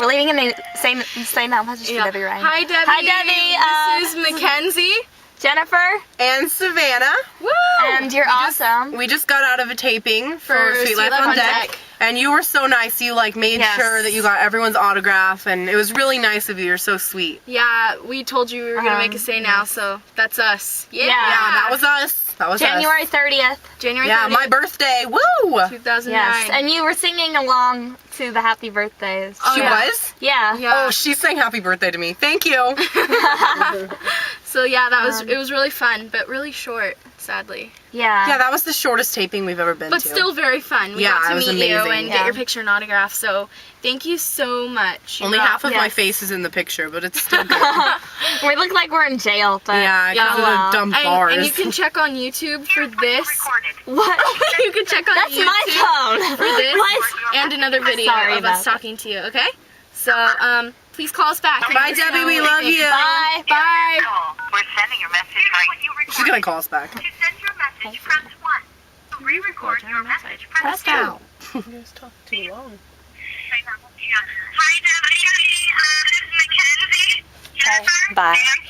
We're leaving a say that message to Debbie Ryan. Hi, Debbie. Hi, Debbie. This is Mackenzie. Jennifer. And Savannah. Woo! And you're awesome. We just got out of a taping for Sweet Life on Deck. And you were so nice. You made sure that you got everyone's autograph, and it was really nice of you. You're so sweet. Yeah, we told you we were gonna make a say now, so that's us. Yeah, that was us. That was January 30th. January 30th. Yeah, my birthday. Woo! 2009. Yes, and you were singing along to the happy birthdays. She was? Yeah. Oh, she sang happy birthday to me. Thank you. So yeah, it was really fun, but really short, sadly. Yeah. Yeah, that was the shortest taping we've ever been to. But still very fun. We got to meet you and get your picture and autograph, so thank you so much. Only half of my face is in the picture, but it's still good. We look like we're in jail, but because of the dumb bars. And you can check on YouTube for this. What? You can check on That's YouTube my phone. for this What? and another video of us talking to you, okay? So, please call us back. Bye, Debbie. We love you. Bye. Bye. We're sending your message right. She's going to call us back. To send your message, press 1. To re-record your message, press 2. You guys talk too long. Hi, Debbie. This is Mackenzie. Jennifer. Bye. And